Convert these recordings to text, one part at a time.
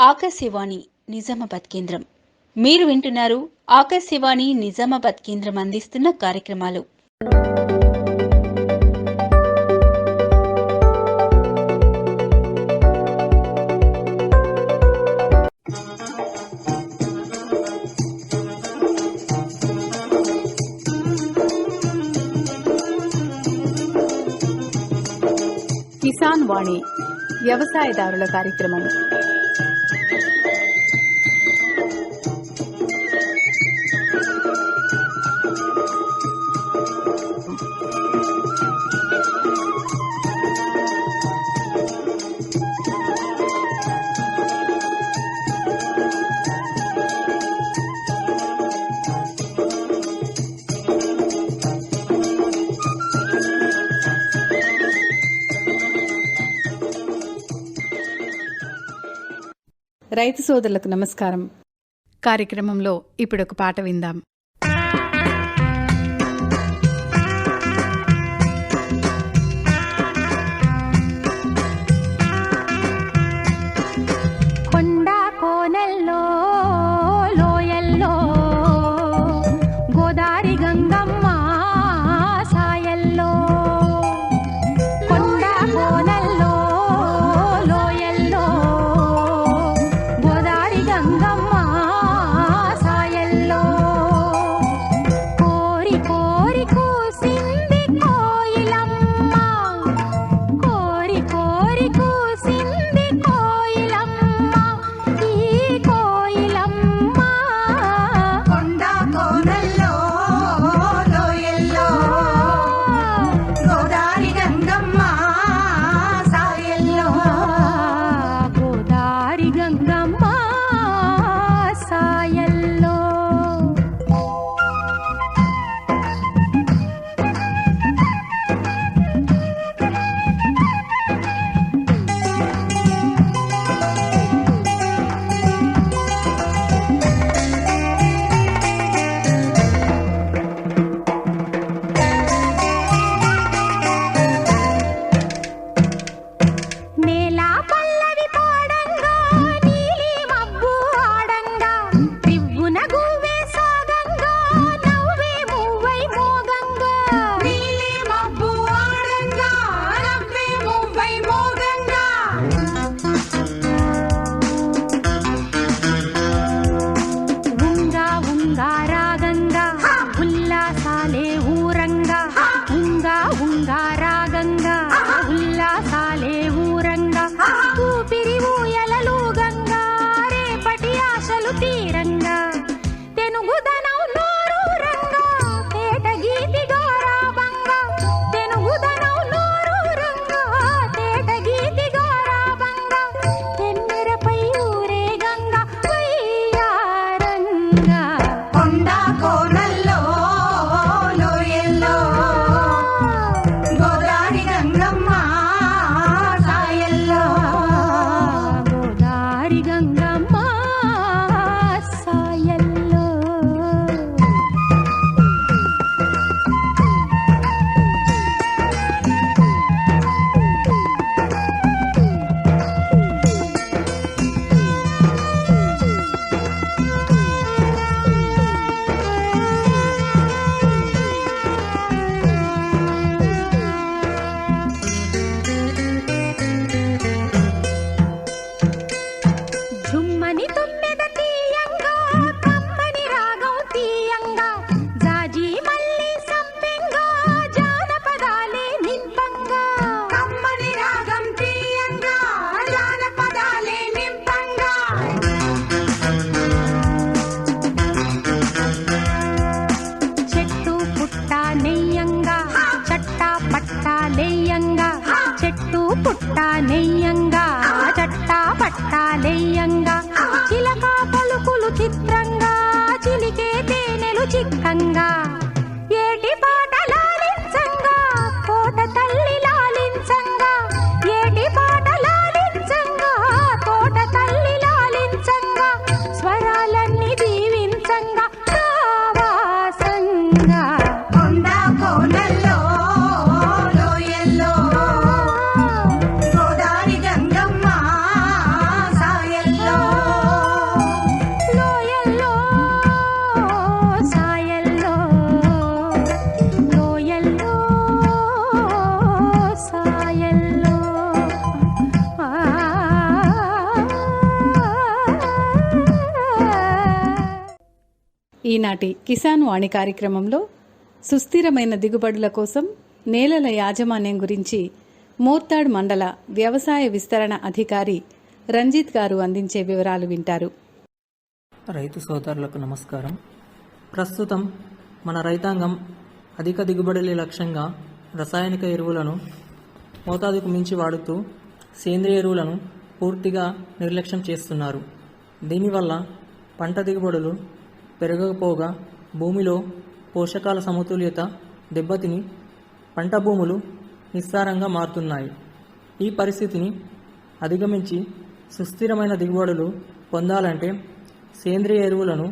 ఆకాశవాణి నిజామాబాద్ కేంద్రం. మీరు వింటున్నారు ఆకాశవాణి నిజామాబాద్ కేంద్రం అందిస్తున్న కార్యక్రమాలు. కిసాన్ వాణి వ్యవసాయదారుల కార్యక్రమం. రైతు సోదరులకు నమస్కారం. కార్యక్రమంలో ఇప్పుడు ఒక పాట విందాం. కొండ కోనల్లో లోయల్లో గోదారి గంగమ్మ సాయల్లో, కొండ కోనల్లో లోయల్లో గోదారి గంగమ్మ సాయల్లో, కోరి కోరి కూసింది కోయిలమ్మ, కోరి కోరి కూసింది కోయిలమ్మ, ఈ కోయిలమ్మ కొండ కోనల్లో లోయల్లో గోదారి గంగమ్మ సాయల్లో, గోదారి గంగమ్మ సాయల్లో. నేల పల్లవి పాడంగా నీలి మబ్బు ఆడంగా, రివ్వున గువ్వే సాగంగా నవ్వే మువ్వై మోగంగా, నీలి మబ్బు ఆడంగా నవ్వే మువ్వై మోగంగా, ఉంగా ఉంగా రాగంగా ఉల్లాసాలే ఊరంగా, ఉంగా ఉంగా రాగంగా ఉల్లాసాలే ఊరంగా, ఊపిరి ఊయలలుగంగా రేపటి ఆశలు తీరంగా, తెనుగుదనం నోరూరంగా తేట గీతి గారాబంగా, తెనుగుదనం నోరూరంగా తేట గీతి గారాబంగా, తెమ్మెరపై ఊరేగంగా వయ్యారంగా, కొండ కోనల్లో లోయల్లో గోదారి గంగమ్మ సాయల్లో, గోదారి గంగమ్మ సాయల్లో. ఝుమ్మని తుమ్మెద తీయంగా కమ్మని రాగం తీయంగా, జాజి మల్లి సంపెంగా జానపదాలే నింపంగా, కమ్మని రాగం తీయంగా జానపదాలే నింపంగా, చెట్టు పుట్ట నెయ్యంగా చట్టా పట్టా లేయంగా, చెట్టు పుట్ట నెయ్యంగా చట్టా పట్టా లేయంగా, చిలక పలుకులు చిత్రంగా చిలికే తేనెలు చిక్కంగా, ఏటి పాట లాలించంగా కోట తల్లి లాలించంగా, ఏటి పాట లాలించంగా కోట తల్లి లాలించంగా, స్వరాలన్నీ దీవించంగా రావాసంగా, కొండ కోనల్లో లోయల్లో గోదారి గంగమ్మ సాయల్లో. ఈనాటి కిసాన్ వాణి కార్యక్రమంలో సుస్థిరమైన దిగుబడుల కోసం నేలల యాజమాన్యం గురించి మోర్తాడ్ మండల వ్యవసాయ విస్తరణ అధికారి రంజిత్ గారు అందించే వివరాలు వింటారు. రైతు సోదరులకు నమస్కారం. ప్రస్తుతం మన రైతాంగం అధిక దిగుబడుల లక్ష్యంగా రసాయనిక ఎరువులను మోతాదుకు మించి వాడుతూ సేంద్రియ ఎరువులను పూర్తిగా నిర్లక్ష్యం చేస్తున్నారు. దీనివల్ల పంట దిగుబడులు పెరగకపోగా భూమిలో పోషకాల సమతుల్యత దెబ్బతిని పంట భూములు నిస్సారంగా మారుతున్నాయి. ఈ పరిస్థితిని అధిగమించి సుస్థిరమైన దిగుబడులు పొందాలంటే సేంద్రియ ఎరువులను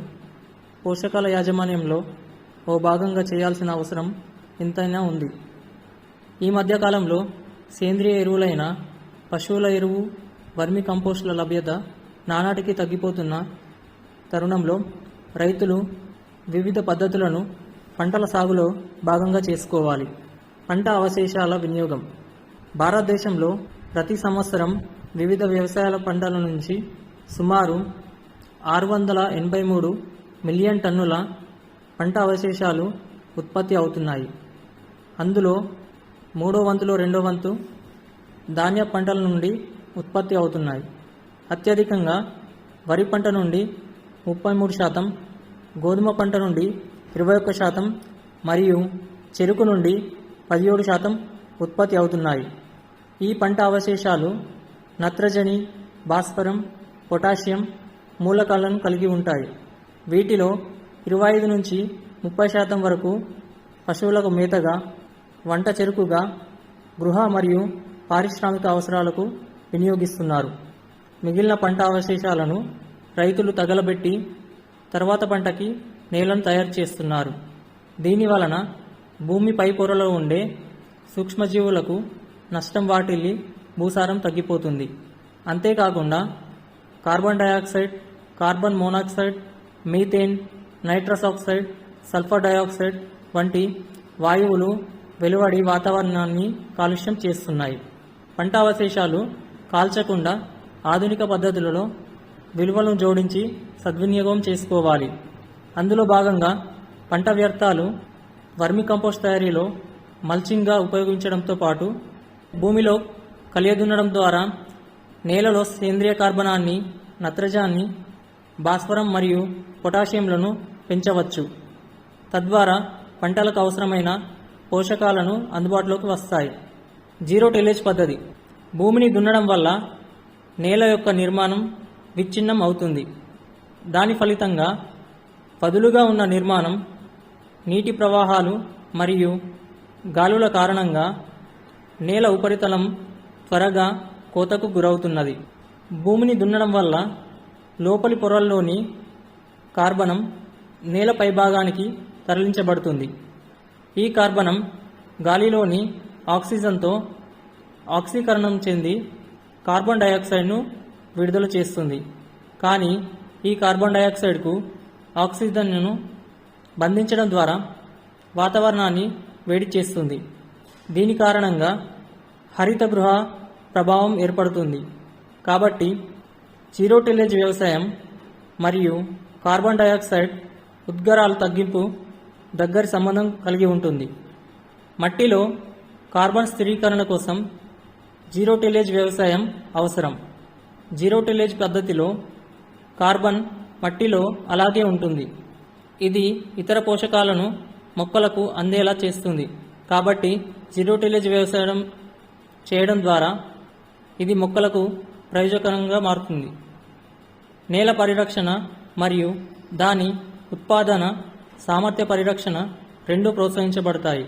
పోషకాల యాజమాన్యంలో ఓ భాగంగా చేయాల్సిన అవసరం ఎంతైనా ఉంది. ఈ మధ్యకాలంలో సేంద్రియ ఎరువులైన పశువుల ఎరువు, వర్మి కంపోస్టుల లభ్యత నానాటికి తగ్గిపోతున్న తరుణంలో రైతులు వివిధ పద్ధతులను పంటల సాగులో భాగంగా చేసుకోవాలి. పంట అవశేషాల వినియోగం. భారతదేశంలో ప్రతి సంవత్సరం వివిధ వ్యవసాయ పంటల నుంచి సుమారు 683 మిలియన్ టన్నుల పంట అవశేషాలు ఉత్పత్తి అవుతున్నాయి. అందులో 2/3 ధాన్య పంటల నుండి ఉత్పత్తి అవుతున్నాయి. అత్యధికంగా వరి పంట నుండి 33%, గోధుమ పంట నుండి 21% మరియు చెరుకు నుండి 17% ఉత్పత్తి అవుతున్నాయి. ఈ పంట అవశేషాలు నత్రజని, భాస్వరం, పొటాషియం మూలకాలను కలిగి ఉంటాయి. వీటిలో 25 నుంచి 30% వరకు పశువులకు మేతగా, వంట చెరుకుగా, గృహ మరియు పారిశ్రామిక అవసరాలకు వినియోగిస్తున్నారు. మిగిలిన పంట అవశేషాలను రైతులు తగలబెట్టి తర్వాత పంటకి నేలను తయారు చేస్తున్నారు. దీని వలన భూమి పై పొరలో ఉండే సూక్ష్మజీవులకు నష్టం వాటిల్లి భూసారం తగ్గిపోతుంది. అంతేకాకుండా carbon dioxide, carbon monoxide, methane, nitrous oxide, sulphur dioxide వంటి వాయువులు వెలువడి వాతావరణాన్ని కాలుష్యం చేస్తున్నాయి. పంట అవశేషాలు కాల్చకుండా ఆధునిక పద్ధతులలో విలువలను జోడించి సద్వినియోగం చేసుకోవాలి. అందులో భాగంగా పంట వ్యర్థాలు వర్మి కంపోస్ట్ తయారీలో మల్చింగ్గా ఉపయోగించడంతో పాటు భూమిలో కలియదున్నడం ద్వారా నేలలో సేంద్రియ కార్బనాన్ని, నత్రజాన్ని, భాస్వరం మరియు పొటాషియంలను పెంచవచ్చు. తద్వారా పంటలకు అవసరమైన పోషకాలను అందుబాటులోకి వస్తాయి. జీరో టిల్లేజ్ పద్ధతి. భూమిని దున్నడం వల్ల నేల యొక్క నిర్మాణం విచ్ఛిన్నం అవుతుంది. దాని ఫలితంగా పదులుగా ఉన్న నిర్మాణం, నీటి ప్రవాహాలు మరియు గాలుల కారణంగా నేల ఉపరితలం త్వరగా కోతకు గురవుతున్నది. భూమిని దున్నడం వల్ల లోపలి పొరల్లోని కార్బనం నేల పైభాగానికి తరలించబడుతుంది. ఈ కార్బనం గాలిలోని ఆక్సిజన్తో ఆక్సీకరణం చెంది కార్బన్ డయాక్సైడ్ను విడుదల చేస్తుంది. కానీ ఈ కార్బన్ డయాక్సైడ్కు ఆక్సిజన్ను బంధించడం ద్వారా వాతావరణాన్ని వేడి చేస్తుంది. దీని కారణంగా హరితగృహ ప్రభావం ఏర్పడుతుంది. కాబట్టి జీరో టిల్లేజ్ వ్యవసాయం మరియు కార్బన్ డయాక్సైడ్ ఉద్గారాల తగ్గింపు దగ్గరి సంబంధం కలిగి ఉంటుంది. మట్టిలో కార్బన్ స్థిరీకరణ కోసం జీరో టిల్లేజ్ వ్యవసాయం అవసరం. జీరో టిల్లేజ్ పద్ధతిలో కార్బన్ మట్టిలో అలాగే ఉంటుంది. ఇది ఇతర పోషకాలను మొక్కలకు అందేలా చేస్తుంది. కాబట్టి జీరో టిల్లేజ్ వ్యవసాయం చేయడం ద్వారా ఇది మొక్కలకు ప్రయోజనకరంగా మారుతుంది. నేల పరిరక్షణ మరియు దాని ఉత్పాదన సామర్థ్య పరిరక్షణ రెండూ ప్రోత్సహించబడతాయి.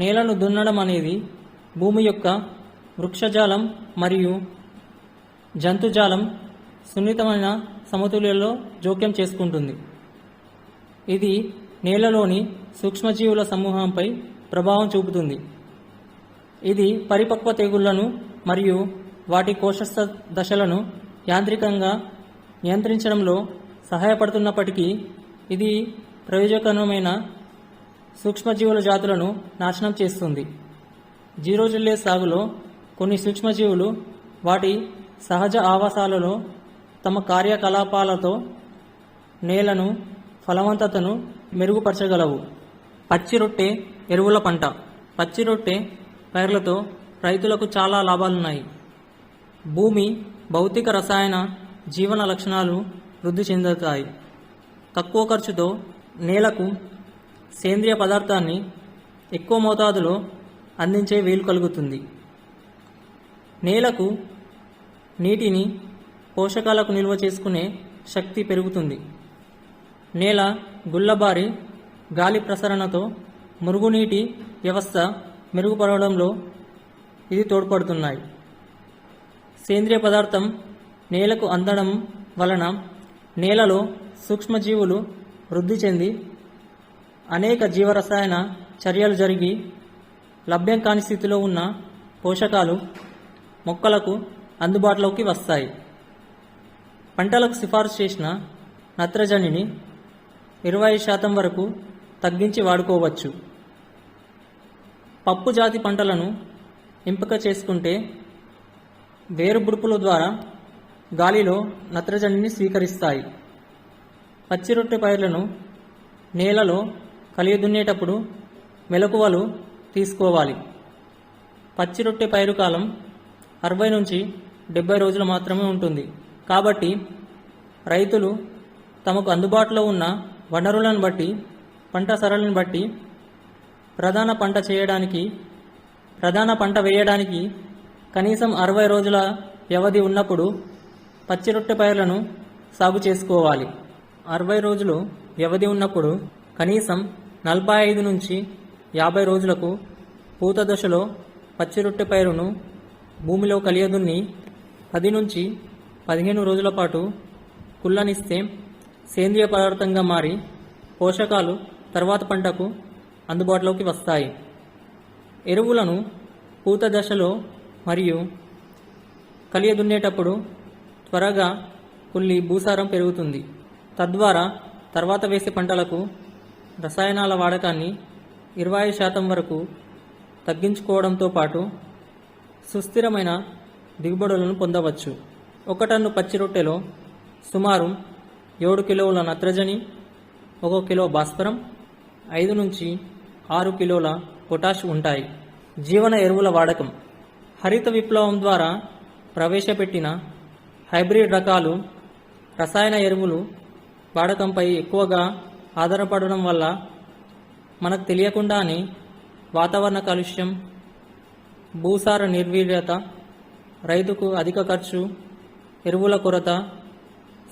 నేలను దున్నడం అనేది భూమి యొక్క వృక్షజాలం మరియు జంతుజాలం సున్నితమైన సమతుల్యంలో జోక్యం చేసుకుంటుంది. ఇది నేలలోని సూక్ష్మజీవుల సమూహంపై ప్రభావం చూపుతుంది. ఇది పరిపక్వ తెగుళ్లను మరియు వాటి కోశస్థ దశలను యాంత్రికంగా నియంత్రించడంలో సహాయపడుతున్నప్పటికీ ఇది ప్రయోజనకరమైన సూక్ష్మజీవుల జాతులను నాశనం చేస్తుంది. జీరో టిల్లేజ్ సాగులో కొన్ని సూక్ష్మజీవులు వాటి సహజ ఆవాసాలలో తమ కార్యకలాపాలతో నేలను ఫలవంతతను మెరుగుపరచగలవు. పచ్చి రొట్టె ఎరువుల పంట. పచ్చి రొట్టె పైర్లతో రైతులకు చాలా లాభాలున్నాయి. భూమి భౌతిక రసాయన జీవన లక్షణాలు వృద్ధి చెందుతాయి. తక్కువ ఖర్చుతో నేలకు సేంద్రియ పదార్థాన్ని ఎక్కువ మోతాదులో అందించే వీలు కలుగుతుంది. నేలకు నీటిని పోషకాలకు నిల్వ చేసుకునే శక్తి పెరుగుతుంది. నేల గుల్లబారి గాలి ప్రసరణతో మురుగునీటి వ్యవస్థ మెరుగుపడడంలో ఇది తోడ్పడుతున్నాయి. సేంద్రియ పదార్థం నేలకు అందడం వలన నేలలో సూక్ష్మజీవులు వృద్ధి చెంది అనేక జీవరసాయన చర్యలు జరిగి లభ్యం కాని స్థితిలో ఉన్న పోషకాలు మొక్కలకు అందుబాటులోకి వస్తాయి. పంటలకు సిఫార్సు చేసిన నత్రజనిని 25% వరకు తగ్గించి వాడుకోవచ్చు. పప్పు జాతి పంటలను ఎంపిక చేసుకుంటే వేరుబుడుపుల ద్వారా గాలిలో నత్రజనిని స్వీకరిస్తాయి. పచ్చి రొట్టె పైర్లను నేలలో కలియదున్నేటప్పుడు మెలకువలు తీసుకోవాలి. పచ్చి రొట్టె పైరు కాలం 60 నుంచి 70 రోజులు మాత్రమే ఉంటుంది. కాబట్టి రైతులు తమకు అందుబాటులో ఉన్న వనరులను బట్టి, పంట సరళిని బట్టి ప్రధాన పంట వేయడానికి కనీసం 60 రోజుల వ్యవధి ఉన్నప్పుడు పచ్చి రొట్టె పైర్లను సాగు చేసుకోవాలి. 60 రోజులు వ్యవధి ఉన్నప్పుడు కనీసం 45 నుంచి 50 రోజులకు పూత దశలో పచ్చి రొట్టె పైరును భూమిలో కలియదున్ని 10 నుంచి 15 రోజుల పాటు కుళ్ళనిస్తే సేంద్రియ పదార్థంగా మారి పోషకాలు తర్వాత పంటకు అందుబాటులోకి వస్తాయి. ఎరువులను పూత దశలో మరియు కలియదున్నేటప్పుడు త్వరగా కుళ్ళి భూసారం పెరుగుతుంది. తద్వారా తర్వాత వేసే పంటలకు రసాయనాల వాడకాన్ని 25% వరకు తగ్గించుకోవడంతో పాటు సుస్థిరమైన దిగుబడులను పొందవచ్చు. 1 టన్ను పచ్చి రొట్టెలో సుమారు 7 కిలోల నత్రజని, 1 కిలో భాస్వరం, 5 నుంచి 6 కిలోల పొటాష్ ఉంటాయి. జీవన ఎరువుల వాడకం. హరిత విప్లవం ద్వారా ప్రవేశపెట్టిన హైబ్రిడ్ రకాలు రసాయన ఎరువులు వాడకంపై ఎక్కువగా ఆధారపడడం వల్ల మనకు తెలియకుండానే వాతావరణ కాలుష్యం, భూసార నిర్వీర్యత, రైతుకు అధిక ఖర్చు, ఎరువుల కొరత,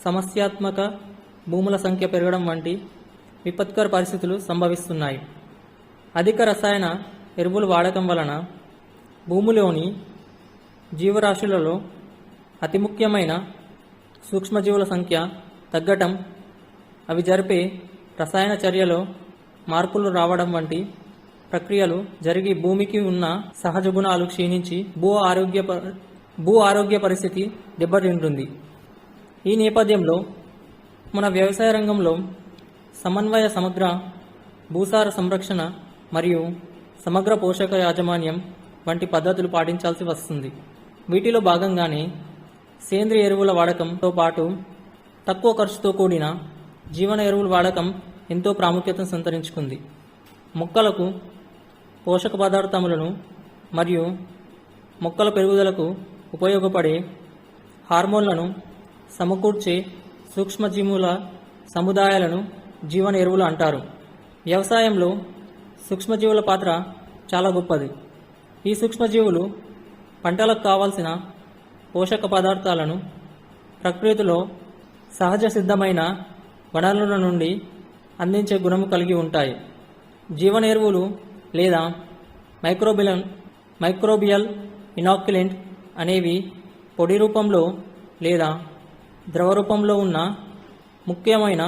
సమస్యాత్మక భూముల సంఖ్య పెరగడం వంటి విపత్కర పరిస్థితులు సంభవిస్తున్నాయి. అధిక రసాయన ఎరువుల వాడకం వలన భూమిలోని జీవరాశులలో అతి ముఖ్యమైన సూక్ష్మజీవుల సంఖ్య తగ్గటం, అవి జరిపే రసాయన చర్యలో మార్పులు రావడం వంటి ప్రక్రియలు జరిగి భూమికి ఉన్న సహజ గుణాలు క్షీణించి భూ ఆరోగ్య పరిస్థితి దెబ్బతింటుంది. ఈ నేపథ్యంలో మన వ్యవసాయ రంగంలో సమన్వయ, సమగ్ర భూసార సంరక్షణ మరియు సమగ్ర పోషక యాజమాన్యం వంటి పద్ధతులు పాటించాల్సి వస్తుంది. వీటిలో భాగంగానే సేంద్రియ ఎరువుల వాడకంతో పాటు తక్కువ ఖర్చుతో కూడిన జీవన ఎరువుల వాడకం ఎంతో ప్రాముఖ్యతను సంతరించుకుంది. మొక్కలకు పోషక పదార్థములను మరియు మొక్కల పెరుగుదలకు ఉపయోగపడే హార్మోన్లను సమకూర్చే సూక్ష్మజీవుల సముదాయాలను జీవన ఎరువులు అంటారు. వ్యవసాయంలో సూక్ష్మజీవుల పాత్ర చాలా గొప్పది. ఈ సూక్ష్మజీవులు పంటలకు కావలసిన పోషక పదార్థాలను ప్రకృతిలో సహజ సిద్ధమైన వనరుల నుండి అందించే గుణము కలిగి ఉంటాయి. జీవన ఎరువులు లేదా మైక్రోబియల్ ఇనాక్యులెంట్ అనేవి పొడి రూపంలో లేదా ద్రవ రూపంలో ఉన్న ముఖ్యమైన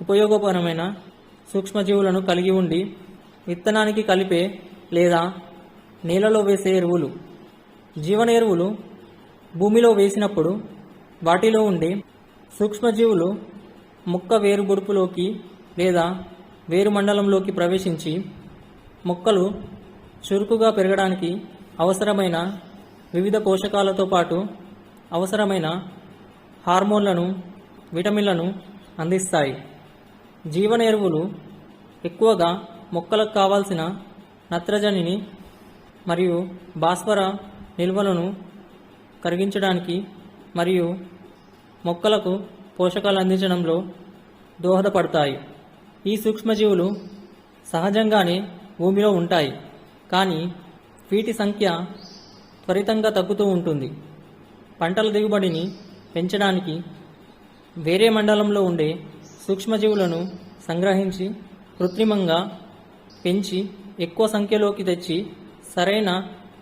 ఉపయోగకరమైన సూక్ష్మజీవులను కలిగి ఉండి విత్తనానికి కలిపే లేదా నేలలో వేసే ఎరువులు. జీవన ఎరువులు భూమిలో వేసినప్పుడు వాటిలో ఉండే సూక్ష్మజీవులు మొక్క వేరు బొడుపులోకి లేదా వేరు మండలంలోకి ప్రవేశించి మొక్కలు చురుకుగా పెరగడానికి అవసరమైన వివిధ పోషకాలతో పాటు అవసరమైన హార్మోన్లను, విటమిన్లను అందిస్తాయి. జీవన ఎరువులు ఎక్కువగా మొక్కలకు కావాల్సిన నత్రజనిని మరియు భాస్వర నిల్వలను కరిగించడానికి మరియు మొక్కలకు పోషకాలు అందించడంలో దోహదపడతాయి. ఈ సూక్ష్మజీవులు సహజంగానే భూమిలో ఉంటాయి, కానీ వీటి సంఖ్య త్వరితంగా తగ్గుతూ ఉంటుంది. పంటల దిగుబడిని పెంచడానికి వేరే మండలంలో ఉండే సూక్ష్మజీవులను సంగ్రహించి కృత్రిమంగా పెంచి ఎక్కువ సంఖ్యలోకి తెచ్చి సరైన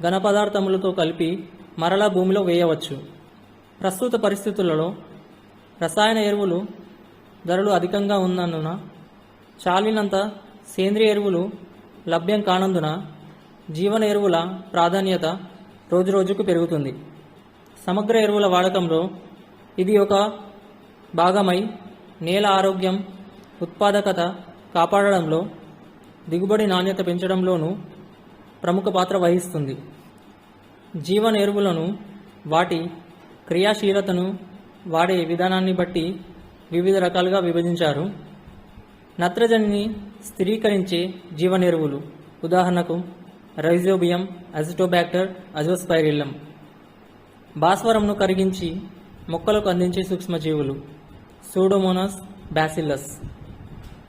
ఘన పదార్థములతో కలిపి మరలా భూమిలో వేయవచ్చు. ప్రస్తుత పరిస్థితులలో రసాయన ఎరువులు ధరలు అధికంగా ఉన్నందున చాలినంత సేంద్రియ ఎరువులు లభ్యం కానందున జీవన ఎరువుల ప్రాధాన్యత రోజురోజుకు పెరుగుతుంది. సమగ్ర ఎరువుల వాడకంలో ఇది ఒక భాగమై నేల ఆరోగ్యం, ఉత్పాదకత కాపాడడంలో, దిగుబడి నాణ్యత పెంచడంలోనూ ప్రముఖ పాత్ర వహిస్తుంది. జీవన ఎరువులను వాటి క్రియాశీలతను వాడే విధానాన్ని బట్టి వివిధ రకాలుగా విభజించారు. నత్రజనిని స్థిరీకరించే జీవన ఎరువులు ఉదాహరణకు రైజోబియం, అజిటోబ్యాక్టర్, అజోస్పైరిల్లం. భాస్వరంను కరిగించి మొక్కలకు అందించే సూక్ష్మజీవులు సూడోమోనాస్, బ్యాసిల్లస్.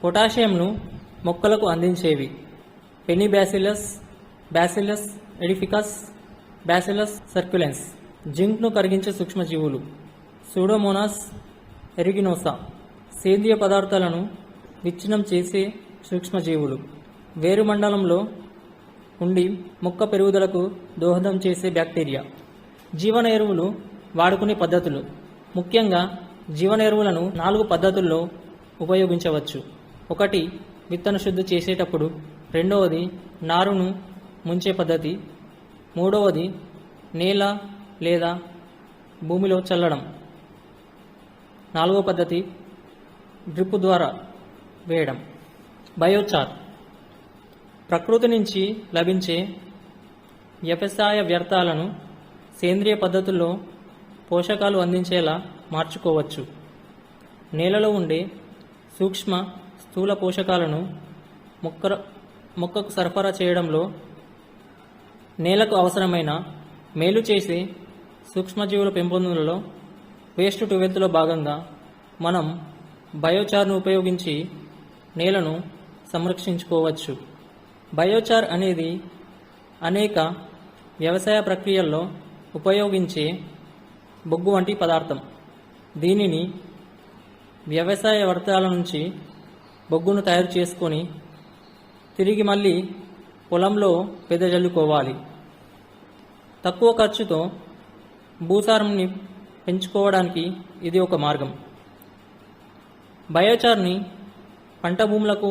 పొటాషియంను మొక్కలకు అందించేవి పెనిబ్యాసిల్లస్, బ్యాసిల్లస్ ఎడిఫికస్, బ్యాసిల్లస్ సర్క్యులెన్స్. జింక్ను కరిగించే సూక్ష్మజీవులు సూడోమోనాస్ ఎరిగినోసా. సేంద్రియ పదార్థాలను విచ్ఛిన్నం చేసే సూక్ష్మజీవులు వేరుమండలంలో ఉండి మొక్క పెరుగుదలకు దోహదం చేసే బ్యాక్టీరియా. జీవన ఎరువులు వాడుకునే పద్ధతులు. ముఖ్యంగా జీవన ఎరువులను 4 పద్ధతుల్లో ఉపయోగించవచ్చు. 1. విత్తన శుద్ధి చేసేటప్పుడు. 2. నారును ముంచే పద్ధతి. 3. నేల లేదా భూమిలో చల్లడం. 4వ పద్ధతి డ్రిప్ ద్వారా వేయడం. బయోచార్ ప్రకృతి నుంచి లభించే వ్యవసాయ వ్యర్థాలను సేంద్రియ పద్ధతుల్లో పోషకాలు అందించేలా మార్చుకోవచ్చు. నేలలో ఉండే సూక్ష్మ స్థూల పోషకాలను మొక్కకు సరఫరా చేయడంలో నేలకు అవసరమైన మేలు చేసే సూక్ష్మజీవుల పెంపొందనలో వేస్ట్ టు వెల్త్లో భాగంగా మనం బయోచార్ను ఉపయోగించి నేలను సంరక్షించుకోవచ్చు. బయోచార్ అనేది అనేక వ్యవసాయ ప్రక్రియల్లో ఉపయోగించే బొగ్గు వంటి పదార్థం. దీనిని వ్యవసాయ వ్యర్థాల నుంచి బొగ్గును తయారు చేసుకొని తిరిగి మళ్ళీ పొలంలో వెదజల్లుకోవాలి. తక్కువ ఖర్చుతో భూసారంని పెంచుకోవడానికి ఇది ఒక మార్గం. బయోచార్ని పంట భూములకు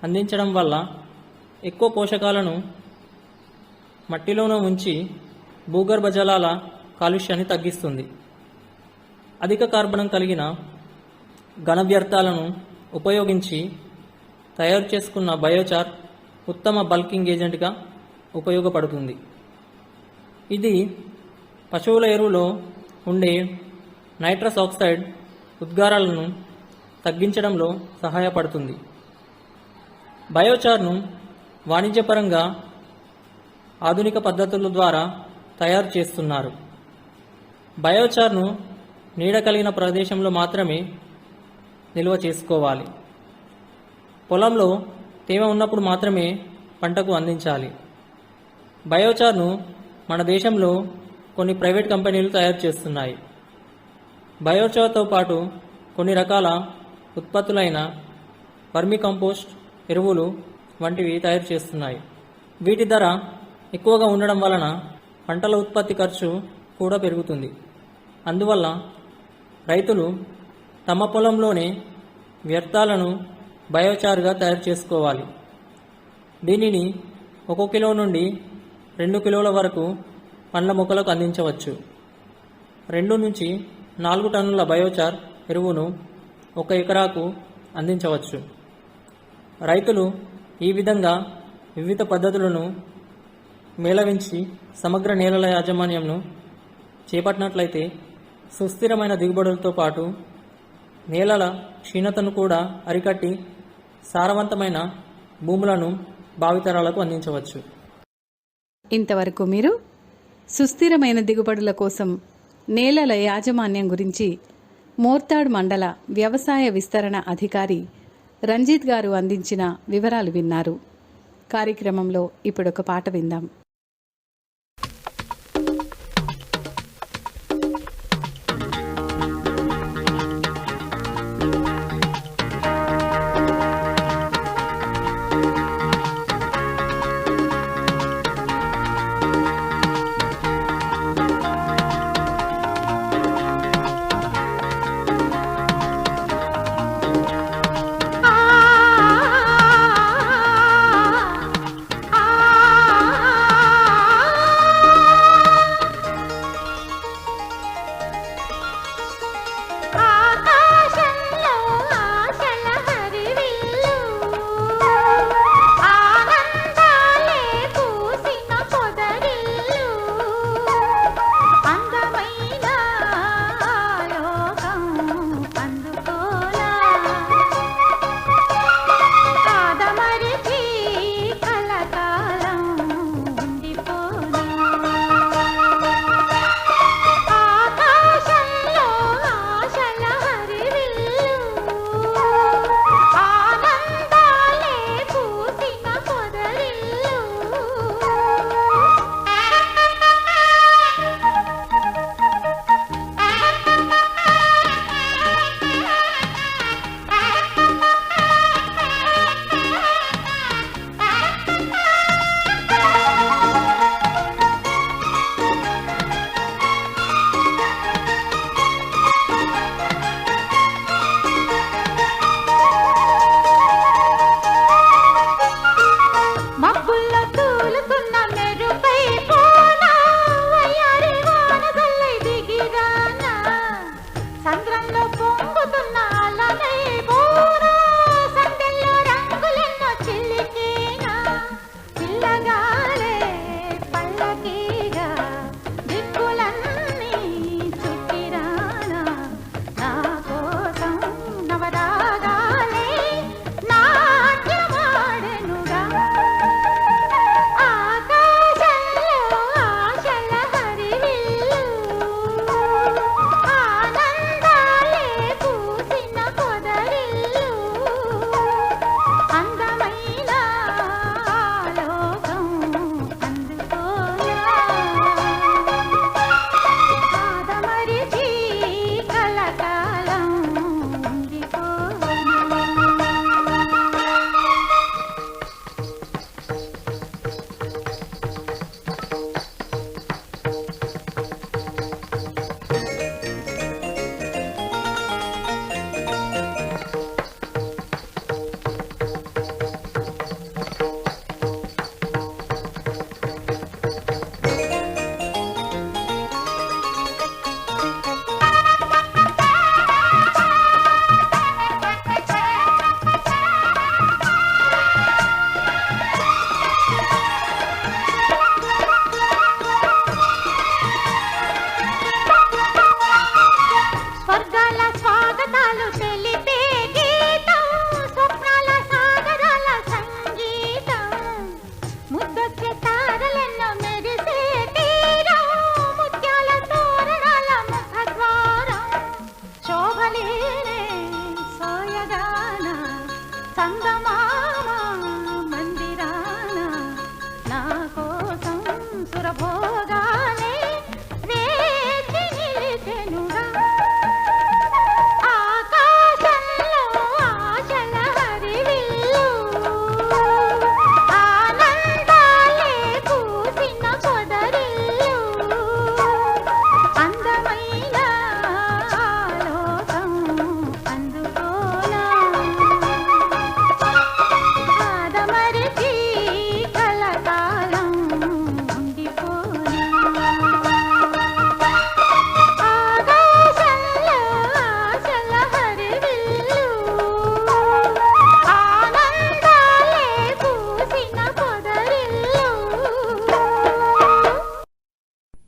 అందించడం వల్ల ఎక్కువ పోషకాలను మట్టిలోనే ఉంచి భూగర్భ జలాల కాలుష్యాన్ని తగ్గిస్తుంది. అధిక కార్బనం కలిగిన ఘన వ్యర్థాలను ఉపయోగించి తయారు చేసుకున్న బయోచార్ ఉత్తమ బల్కింగ్ ఏజెంట్గా ఉపయోగపడుతుంది. ఇది పశువుల ఎరువులో ఉండే నైట్రస్ ఆక్సైడ్ ఉద్గారాలను తగ్గించడంలో సహాయపడుతుంది. బయోచార్ను వాణిజ్యపరంగా ఆధునిక పద్ధతుల ద్వారా తయారు చేస్తున్నారు. బయోచార్ను నీడ కలిగిన ప్రదేశంలో మాత్రమే నిల్వ చేసుకోవాలి. పొలంలో తేమ ఉన్నప్పుడు మాత్రమే పంటకు అందించాలి. బయోచార్ను మన దేశంలో కొన్ని ప్రైవేట్ కంపెనీలు తయారు చేస్తున్నాయి. బయోచార్తో పాటు కొన్ని రకాల ఉత్పత్తులైన వర్మి కంపోస్ట్, ఎరువులు వంటివి తయారు చేస్తున్నాయి. వీటి ధర ఎక్కువగా ఉండడం వలన పంటల ఉత్పత్తి ఖర్చు కూడా పెరుగుతుంది. అందువల్ల రైతులు తమ పొలంలోనే వ్యర్థాలను బయోచార్గా తయారు చేసుకోవాలి. దీనిని 1 కిలో నుండి 2 కిలోల వరకు పండ్ల మొక్కలకు అందించవచ్చు. 2 నుంచి 4 టన్నుల బయోచార్ ఎరువును 1 ఎకరాకు అందించవచ్చు. రైతులు ఈ విధంగా వివిధ పద్ధతులను మేళవించి సమగ్ర నేలల యాజమాన్యంను చేపట్టినట్లయితే సుస్థిరమైన దిగుబడులతో పాటు నేలల క్షీణతను కూడా అరికట్టి సారవంతమైన భూములను భావితరాలకు అందించవచ్చు. ఇంతవరకు మీరు సుస్థిరమైన దిగుబడుల కోసం నేలల యాజమాన్యం గురించి మోర్తాడ్ మండల వ్యవసాయ విస్తరణ అధికారి రంజిత్ గారు అందించిన వివరాలు విన్నారు. కార్యక్రమంలో ఇప్పుడొక పాట విందాం.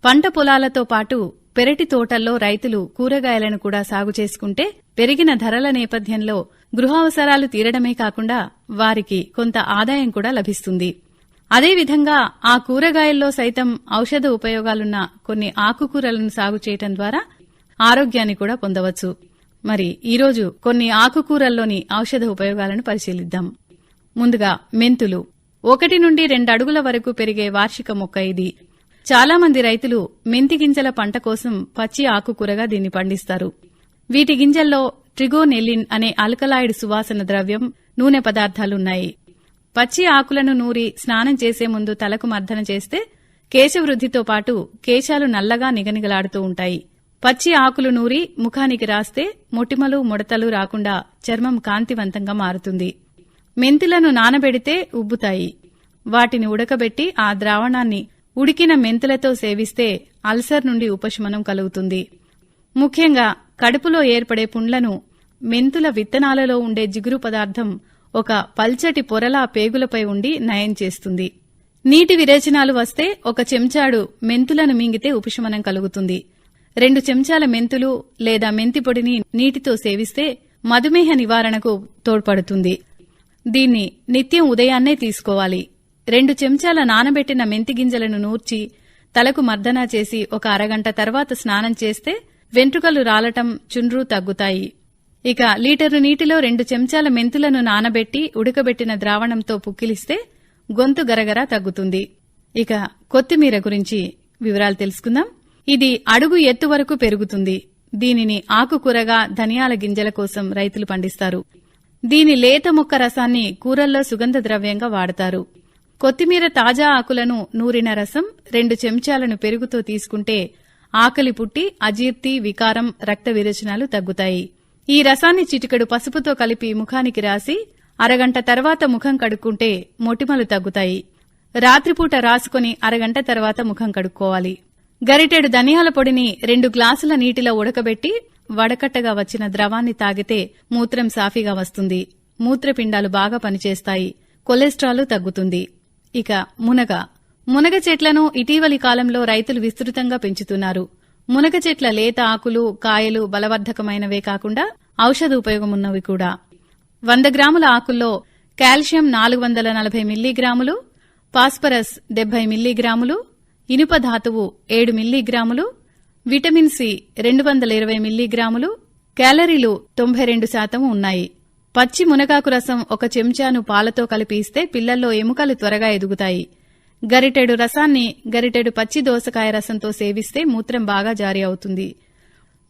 పంట పొలాలతో పాటు పెరటి తోటల్లో రైతులు కూరగాయలను కూడా సాగు చేసుకుంటే పెరిగిన ధరల నేపథ్యంలో గృహావసరాలు తీరడమే కాకుండా వారికి కొంత ఆదాయం కూడా లభిస్తుంది. అదేవిధంగా ఆ కూరగాయల్లో సైతం ఔషధ ఉపయోగాలున్న కొన్ని ఆకుకూరలను సాగు చేయటం ద్వారా ఆరోగ్యాన్ని కూడా పొందవచ్చు. మరి ఈరోజు కొన్ని ఆకుకూరల్లోని ఔషధ ఉపయోగాలను పరిశీలిద్దాం. ముందుగా మెంతులు. 1 నుండి 2 అడుగుల వరకు పెరిగే వార్షిక మొక్క ఇది. చాలా మంది రైతులు మెంతి గింజల పంట కోసం పచ్చి ఆకుకూరగా దీన్ని పండిస్తారు. వీటి గింజల్లో ట్రిగోనెల్లిన్ అనే ఆల్కలాయిడ్ సువాసన ద్రవ్యం, నూనె పదార్థాలున్నాయి. పచ్చి ఆకులను నూరి స్నానం చేసే ముందు తలకు మర్దన చేస్తే కేశవృద్ధితో పాటు కేశాలు నల్లగా నిగనిగలాడుతూ ఉంటాయి. పచ్చి ఆకులు నూరి ముఖానికి రాస్తే మొటిమలు, ముడతలు రాకుండా చర్మం కాంతివంతంగా మారుతుంది. మెంతులను నానబెడితే ఉబ్బుతాయి. వాటిని ఉడకబెట్టి ఆ ద్రావణాన్ని ఉడికిన మెంతులతో సేవిస్తే అల్సర్ నుండి ఉపశమనం కలుగుతుంది. ముఖ్యంగా కడుపులో ఏర్పడే పుండ్లను మెంతుల విత్తనాలలో ఉండే జిగురు పదార్థం ఒక పల్చటి పొరలా పేగులపై ఉండి నయం చేస్తుంది. నీటి విరేచనాలు వస్తే 1 చెంచాడు మెంతులను మింగితే ఉపశమనం కలుగుతుంది. 2 చెంచాల మెంతులు లేదా మెంతి పొడిని నీటితో సేవిస్తే మధుమేహ నివారణకు తోడ్పడుతుంది. దీన్ని నిత్యం ఉదయాన్నే తీసుకోవాలి. 2 చెంచాల నానబెట్టిన మెంతి గింజలను నూర్చి తలకు మర్దనా చేసి 1 అరగంట తర్వాత స్నానం చేస్తే వెంట్రుకలు రాలటం, చుండ్రు తగ్గుతాయి. ఇక లీటరు నీటిలో 2 చెంచాల మెంతులను నానబెట్టి ఉడకబెట్టిన ద్రావణంతో పుక్కిలిస్తే గొంతు గరగర తగ్గుతుంది. ఇక కొత్తిమీర గురించి వివరాలు తెలుసుకుందాం. ఇది అడుగు ఎత్తు వరకు పెరుగుతుంది. దీనిని ఆకుకూరగా ధనియాల గింజల కోసం రైతులు పండిస్తారు. దీని లేత మొక్క రసాన్ని కూరల్లో సుగంధ ద్రవ్యంగా వాడతారు. కొత్తిమీర తాజా ఆకులను నూరిన రసం 2 చెంచాలను పెరుగుతో తీసుకుంటే ఆకలి పుట్టి అజీర్తి, వికారం, రక్త విరేచనాలు తగ్గుతాయి. ఈ రసాన్ని చిటికెడు పసుపుతో కలిపి ముఖానికి రాసి అరగంట తర్వాత ముఖం కడుక్కుంటే మొటిమలు తగ్గుతాయి. రాత్రిపూట రాసుకుని అరగంట తర్వాత ముఖం కడుక్కోవాలి. గరిటెడు ధనియాల పొడిని 2 గ్లాసుల నీటిలో ఉడకబెట్టి వడకట్టగా వచ్చిన ద్రవాన్ని తాగితే మూత్రం సాఫీగా వస్తుంది. మూత్రపిండాలు బాగా పనిచేస్తాయి. కొలెస్ట్రాల్ తగ్గుతుంది. ఇక మునగ చెట్లను ఇటీవలి కాలంలో రైతులు విస్తృతంగా పెంచుతున్నారు. మునగ చెట్ల లేత ఆకులు, కాయలు బలవర్ధకమైనవే కాకుండా ఔషధ ఉపయోగమున్నవి కూడా. 100 గ్రాముల ఆకుల్లో కాల్షియం 440 మిల్లీగ్రాములు, ఫాస్ఫరస్ 70 మిల్లీగ్రాములు, ఇనుప ధాతువు 7 మిల్లీగ్రాములు, విటమిన్ సి 220 మిల్లీగ్రాములు, క్యాలరీలు 92% ఉన్నాయి. పచ్చి మునగాకు రసం 1 చెంచాను పాలతో కలిపి ఇస్తే పిల్లల్లో ఎముకలు త్వరగా ఎదుగుతాయి. గరిటెడు రసాన్ని గరిటెడు పచ్చి దోసకాయ రసంతో సేవిస్తే మూత్రం బాగా జారీ అవుతుంది.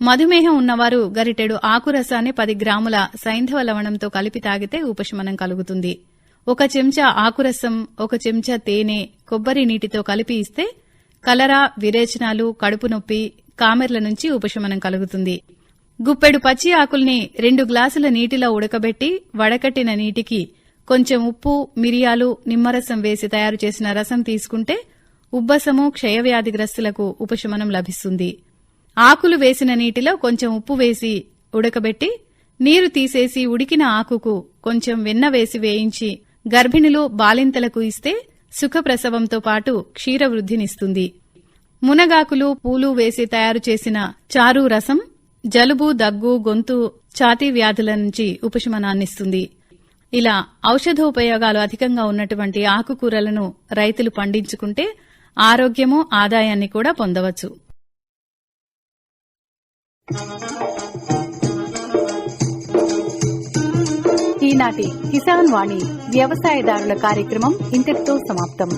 మధుమేహం ఉన్నవారు గరిటెడు ఆకు రసాన్ని 10 గ్రాముల సైంధవ లవణంతో కలిపి తాగితే ఉపశమనం కలుగుతుంది. 1 చెంచా ఆకురసం, 1 చెంచా తేనె, కొబ్బరి నీటితో కలిపి ఇస్తే కలరా, విరేచనాలు, కడుపు నొప్పి, కామెర్ల నుంచి ఉపశమనం కలుగుతుంది. గుప్పెడు పచ్చి ఆకుల్ని 2 గ్లాసుల నీటిలో ఉడకబెట్టి వడకట్టిన నీటికి కొంచెం ఉప్పు, మిరియాలు, నిమ్మరసం వేసి తయారు చేసిన రసం తీసుకుంటే ఉబ్బసము, క్షయవ్యాధిగ్రస్తులకు ఉపశమనం లభిస్తుంది. ఆకులు వేసిన నీటిలో కొంచెం ఉప్పు వేసి ఉడకబెట్టి నీరు తీసేసి ఉడికిన ఆకుకు కొంచెం వెన్న వేసి వేయించి గర్భిణులు, బాలింతలకు ఇస్తే సుఖప్రసవంతో పాటు క్షీరవృద్ధినిస్తుంది. మునగాకులు, పూలు వేసి తయారు చేసిన చారు రసం జలుబు, దగ్గు, గొంతు, ఛాతీ వ్యాధుల నుంచి ఉపశమనాన్నిస్తుంది. ఇలా ఔషధోపయోగాలు అధికంగా ఉన్నటువంటి ఆకుకూరలను రైతులు పండించుకుంటే ఆరోగ్యము, ఆదాయాన్ని కూడా పొందవచ్చు. ఈనాటి కిసాన్ వాణి వ్యవసాయదారుల కార్యక్రమం ఇంతటితో సమాప్తం.